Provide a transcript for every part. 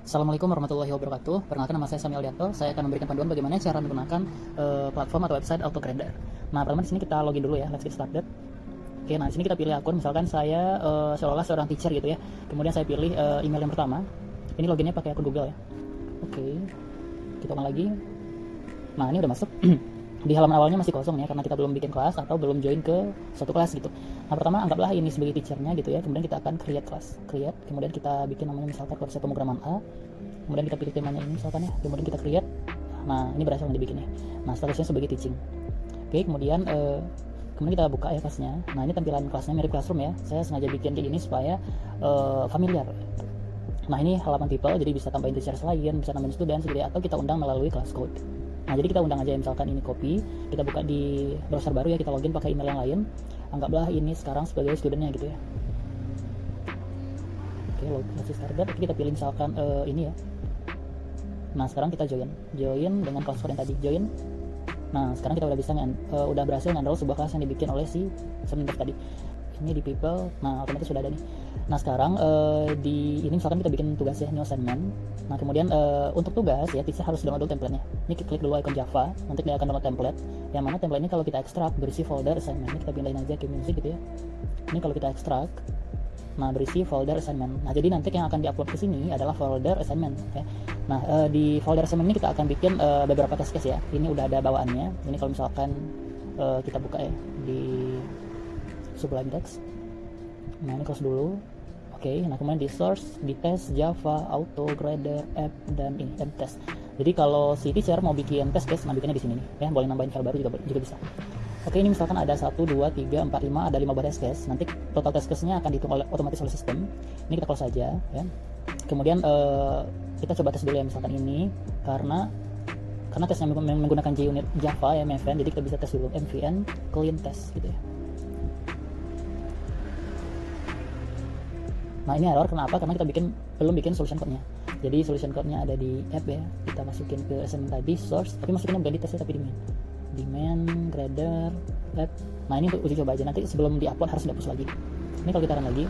Assalamualaikum warahmatullahi wabarakatuh. Perkenalkan, nama saya Sami Aldianto. Saya akan memberikan panduan bagaimana cara menggunakan platform atau website AutoGrader. Nah, pertama di sini kita login dulu ya. Let's get started. Oke, nah di sini kita pilih akun. Misalkan saya seolah-olah seorang teacher gitu ya. Kemudian saya pilih email yang pertama. Ini loginnya pakai akun Google ya. Oke, kita ulang lagi. Nah, ini udah masuk. Di halaman awalnya masih kosong ya, karena kita belum bikin kelas atau belum join ke suatu kelas gitu. Nah, pertama anggaplah ini sebagai teachernya gitu ya. Kemudian kita akan create kelas, kemudian kita bikin namanya misalkan website pemrograman A. Kemudian kita pilih temanya ini misalkan ya. Kemudian kita create. Nah, ini berhasil dibikin ya. Nah, statusnya sebagai teaching. Oke, kemudian kita buka ya kelasnya. Nah, ini tampilan kelasnya mirip classroom ya. Saya sengaja bikin kayak gini supaya familiar. Nah, ini halaman people, jadi bisa tambahin teacher lain, bisa tambahin student gitu ya, atau kita undang melalui class code. Nah, jadi kita undang aja misalkan ini copy, kita buka di browser baru ya, kita login pakai email yang lain. Anggaplah ini sekarang sebagai studentnya gitu ya. Oke, let's started. Kita pilih misalkan ini ya. Nah, sekarang kita join dengan kelas yang tadi, join. Nah, sekarang kita udah bisa udah berhasil nge-enroll sebuah kelas yang dibikin oleh si Semintek tadi. Ini di people, nah otomatis sudah ada nih. Nah, sekarang di ini misalkan kita bikin tugas ya, new assignment. Nah, kemudian untuk tugas ya, teacher harus download template-nya. Ini klik dulu icon Java, nanti dia akan download template. Yang mana template ini kalau kita ekstrak berisi folder assignment. Ini kita pindahin aja ke music gitu ya. Ini kalau kita ekstrak, nah berisi folder assignment. Nah, jadi nanti yang akan diupload ke sini adalah folder assignment ya. Nah, di folder assignment ini kita akan bikin beberapa test case ya. Ini udah ada bawaannya. Ini kalau misalkan kita buka ya di Sublime Text. Nah, ini close dulu. Oke, nah kemudian di source, di test, Java, AutoGrader, app, dan ini app test. Jadi kalau si teacher mau bikin test case, nah bikinnya di sini nih ya. Boleh nambahin file baru juga bisa. Oke, ini misalkan ada 1, 2, 3, 4, 5, ada 5 buah test case. Nanti total test case-nya akan dihitung otomatis oleh sistem. Ini kita close saja ya. Kemudian kita coba tes dulu ya, misalkan ini karena tesnya menggunakan JUnit Java ya, MVN, jadi kita bisa tes dulu MVN clean test gitu ya. Nah, ini error kenapa? Karena kita belum bikin solution code-nya. Jadi solution code-nya ada di app ya. Kita masukin ke assignment tadi source, tapi masukinnya bukan di test ya, tapi di main grader app. Nah, ini untuk uji coba aja, nanti sebelum di-upload harus dihapus lagi. Ini kalau kita run lagi.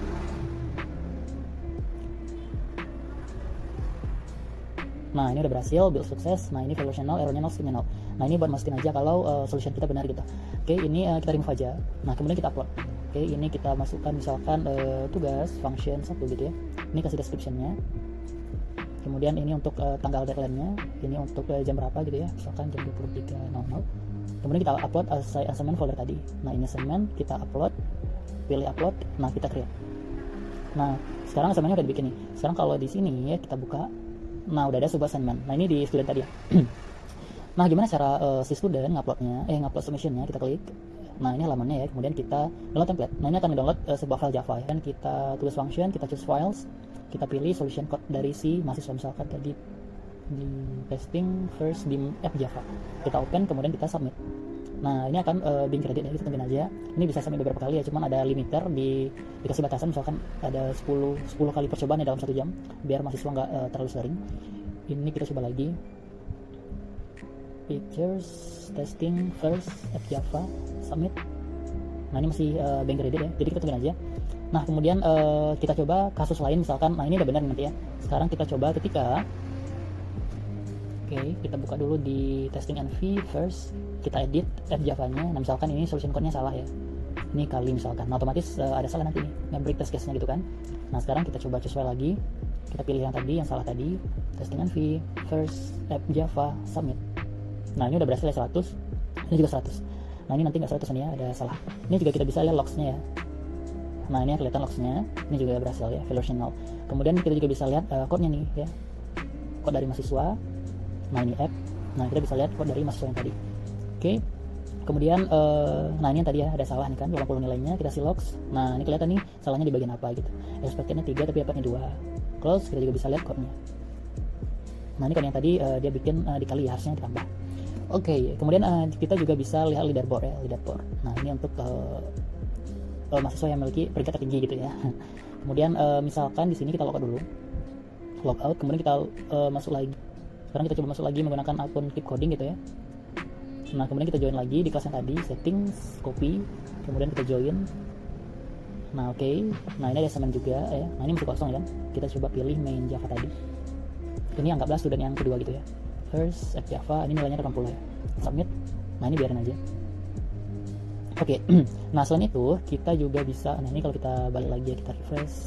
Nah, ini udah berhasil, build sukses. Nah, ini evolutional, errornya 0, stringnya 0. Nah, ini buat mastiin aja kalau solution kita benar gitu. Oke, ini kita remove aja. Nah, kemudian kita upload. Oke, ini kita masukkan misalkan tugas function 1 gitu ya. Ini kasih description-nya. Kemudian ini untuk tanggal deadline-nya, ini untuk jam berapa gitu ya, misalkan jam 23.00. Kemudian kita upload assignment folder tadi. Nah, ini assignment, kita upload, pilih upload, nah kita create. Nah, sekarang assignment-nya udah dibikin nih. Sekarang kalau di sini ya kita buka, nah udah ada sebuah assignment. Nah, ini di student tadi ya. Nah, gimana cara si student ngupload submission-nya, kita klik. Nah, ini halamannya ya, kemudian kita download template. Nah, ini akan download sebuah file Java ya. Dan kita tulis function, kita choose files, kita pilih solution code dari si mahasiswa, misalkan tadi di pasting first di app Java. Kita open, kemudian kita submit. Nah, ini akan being credit ya, kita tungguin aja. Ini bisa submit beberapa kali ya, cuman ada limiter, dikasih batasan misalkan ada 10 kali percobaan ya dalam 1 jam, biar mahasiswa nggak terlalu sering. Ini kita coba lagi. Pictures, testing first app Java, submit. Nah, ini masih being credit ya, jadi kita tungguin aja. Nah, kemudian kita coba kasus lain misalkan. Nah, ini udah benar nanti ya. Sekarang kita coba ketika kita buka dulu di testing NV first, kita edit app Java-nya. Nah, misalkan ini solution code-nya salah ya. Ini kali misalkan. Nah, otomatis ada salah nanti nih, nge-break test case-nya gitu kan. Nah, sekarang kita coba choose file lagi. Kita pilih yang tadi, yang salah tadi. Testing NV first app Java, submit. Nah, ini udah berhasil ya 100. Ini juga 100. Nah, ini nanti nggak 100 nih ya, ada salah. Ini juga kita bisa lihat logs-nya ya. Nah, ini kelihatan logs-nya. Ini juga berhasil ya, evolutional. Kemudian kita juga bisa lihat code-nya nih ya. Code dari mahasiswa. Nah, ini app. Nah, kita bisa lihat code dari mahasiswa yang tadi. Oke. Kemudian nah ini yang tadi ya, ada salah nih kan, 80 nilainya, kita see logs. Nah, ini kelihatan nih salahnya di bagian apa gitu. Expected-nya 3 tapi dapatnya 2. Close, kita juga bisa lihat code-nya. Nah, ini kan yang tadi dia bikin dikali ya, harusnya ditambah. Oke, kemudian kita juga bisa lihat leaderboard ya, leaderboard. Nah, ini untuk mahasiswa yang memiliki peringkat tertinggi gitu ya. Kemudian misalkan di sini kita logout dulu, logout, kemudian kita masuk lagi. Sekarang kita coba masuk lagi menggunakan akun Keep Coding gitu ya. Nah, kemudian kita join lagi di kelas yang tadi, settings, copy, kemudian kita join. Nah, oke. Nah, ini ada assignment juga ya. Nah, ini masih kosong ya. Kita coba pilih main Java tadi. ini anggaplah student yang kedua gitu ya, first app Java, ini nilainya 80 ya, submit. Nah ini biarin aja. Oke. Nah selain itu kita juga bisa, nah ini kalau kita balik lagi ya, kita refresh.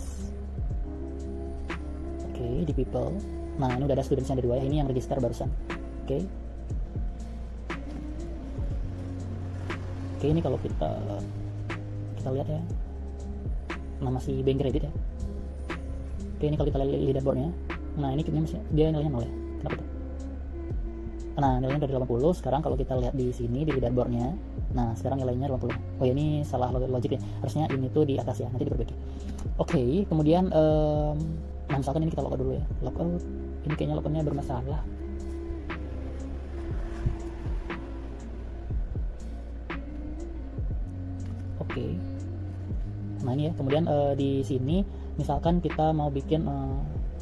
Oke, di people, nah ini udah ada students yang kedua ya, ini yang register barusan. Oke. Oke, ini kalau kita lihat ya, nah masih bank credit ya. Oke, ini kalau kita lihat leaderboardnya, nah ini dia nilainya 0 ya, kenapa tuh? Nah nilainya dari 80. Sekarang kalau kita lihat di sini di leaderboardnya, nah sekarang nilainya 80. Oh ya, ini salah logik ya, harusnya ini tuh di atas ya, nanti diperbaiki. Oke, kemudian nah misalkan ini kita logout dulu ya, logout, ini kayaknya logoutnya bermasalah. Oke. Nah ini ya, kemudian di sini misalkan kita mau bikin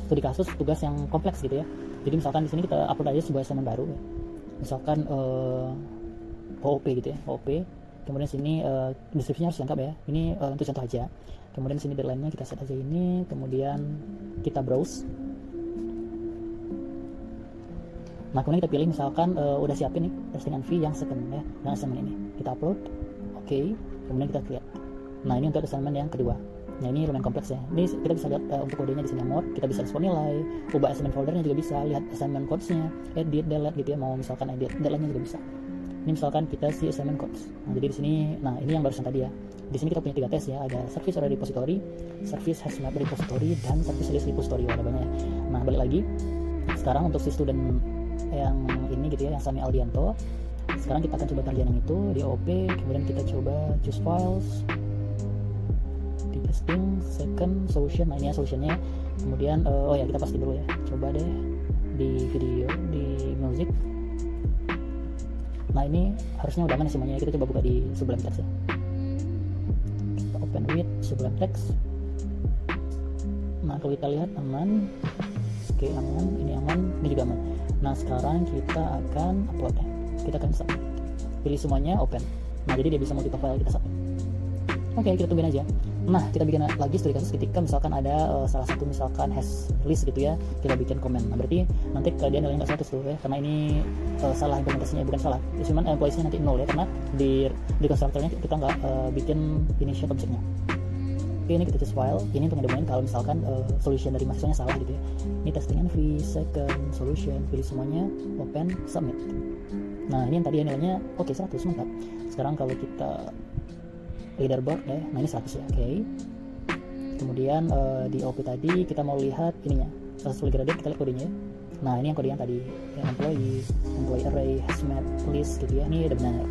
studi kasus tugas yang kompleks gitu ya. Jadi misalkan di sini kita upload aja sebuah assignment baru ya. Misalkan OOP gitu ya, OOP. Kemudian sini deskripsinya harus lengkap ya. Ini untuk contoh aja. Kemudian sini deadline-nya kita set aja ini, kemudian kita browse. Nah kemudian kita pilih misalkan udah siapin nih testingan fee yang second ya, yang assignment ini. Kita upload. Oke. Kemudian kita create. Nah ini untuk assignment yang kedua. Nah ini lumayan kompleks ya. Ini kita bisa lihat untuk kodenya di sini more. Kita bisa respon nilai, ubah assignment foldernya juga bisa, lihat assignment codes-nya, edit, delete gitu ya. Mau misalkan edit, deadline-nya juga bisa. Ini misalkan kita si assignment codes. Nah jadi di sini, nah ini yang barusan tadi ya. Di sini kita punya 3 tes ya. Ada service order repository, service has map repository, dan service list repository. Ada banyak ya. Nah balik lagi. Sekarang untuk si student yang ini gitu ya, yang Sami Aldianto. Sekarang kita akan coba kerjaan yang itu di OP. Kemudian kita coba choose files. Testing, second solution, nah ini ya solutionnya. Kemudian oh ya kita pasti dulu ya, coba deh di video, di music. Nah ini harusnya udah aman semuanya. Kita coba buka di Sublime Text ya, kita open with Sublime Text. Nah kalau kita lihat aman, oke aman, ini aman, ini juga aman. Nah sekarang kita akan upload ya, kita akan submit, pilih semuanya open. Nah jadi dia bisa multiple file, kita submit. Oke, kita tungguin aja. Nah, kita bikin lagi studi kasus ketika misalkan ada salah satu misalkan hash list gitu ya, kita bikin komen. Nah, berarti nanti dia nilainya nggak 100 tuh ya, karena ini salah implementasinya, bukan salah. Cuman employees-nya nanti 0 ya, karena di constructor-nya kita nggak bikin initial object-nya. Oke, ini kita choose file. Ini untuk ngedemoin kalau misalkan solution dari mahasiswanya salah gitu ya. Ini testingan fee, second solution, pilih semuanya, open, submit. Nah, ini yang tadi nilainya oke 100, mantap. Sekarang kalau kita leaderboard ya, nah ini 100 ya, oke. Kemudian di OP tadi kita mau lihat ininya, salah satu gradient, kita lihat kodenya ya. Nah ini yang kode yang tadi ya, employee array, hazmat, list gitu ya, ini udah benar.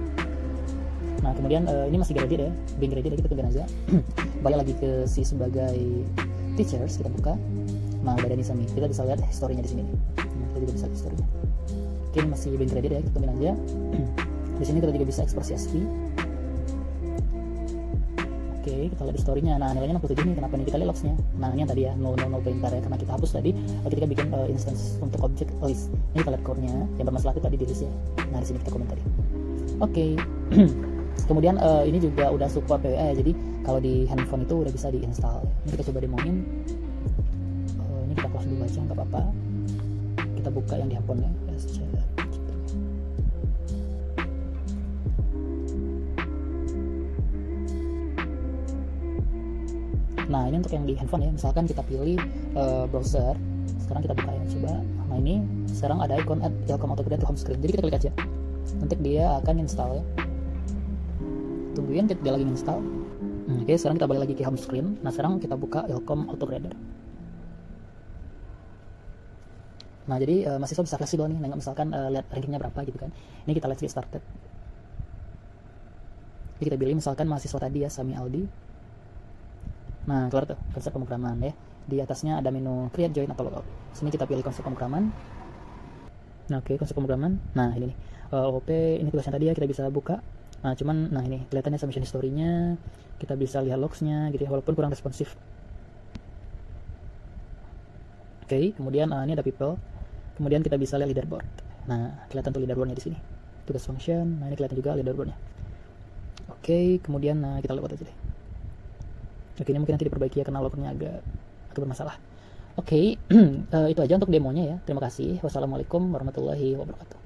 Nah kemudian ini masih gradient ya, being gradient, kita tungguin aja. Balik lagi ke si sebagai teachers, kita buka. Nah udah ada nih Sami, kita bisa lihat historinya di sini. Nah, kita juga bisa lihat historinya. Oke, ini masih being gradient ya, kita tungguin aja. Di sini kita juga bisa ekspor CSV. Oke, kita lihat story-nya. Nah, nilainya 67 nih. Kenapa nih? Kita lihat logs-nya. Nah, ini yang tadi ya, no perintah ya, karena kita hapus tadi ketika bikin instance untuk object list. Ini kita lihat core-nya. Yang bermasalah itu tadi di list ya. Nah, di sini kita komen tadi. Oke. Kemudian ini juga udah support PWA ya. Jadi, kalau di handphone itu udah bisa diinstal. Ini kita coba demoin. Ini kita close dulu aja, nggak apa-apa. Kita buka yang di handphone ya. Nah ini untuk yang di handphone ya, misalkan kita pilih browser. Sekarang kita buka ya, coba. Nah ini sekarang ada icon add Telkom Autocad to home screen, jadi kita klik aja, nanti dia akan install ya. Tungguin dia lagi install. Oke, sekarang kita balik lagi ke home screen. Nah sekarang kita buka Telkom Autograder. Nah jadi mahasiswa bisa fleksibel nih, nengok misalkan lihat rankingnya berapa gitu kan. Ini kita let's get started. Jadi kita pilih misalkan mahasiswa tadi ya, Sami Aldi. Nah keluar tuh konsep pemrograman ya. Di atasnya ada menu create, join, atau logout. Sini kita pilih konsep pemrograman. Nah oke, konsep pemrograman. Nah ini nih OP, ini tugasnya tadi ya, kita bisa buka. Nah cuman, nah ini kelihatannya submission history-nya, kita bisa lihat logs-nya gitu ya, walaupun kurang responsif. Oke, kemudian ini ada people. Kemudian kita bisa lihat leaderboard. Nah kelihatan tuh leaderboard-nya di sini. Tugas function. Nah ini kelihatan juga leaderboard-nya. Oke, kemudian kita lewat aja deh. Oke, ini mungkin nanti diperbaiki ya, karena lognya agak bermasalah. Oke, itu aja untuk demonya ya. Terima kasih. Wassalamualaikum warahmatullahi wabarakatuh.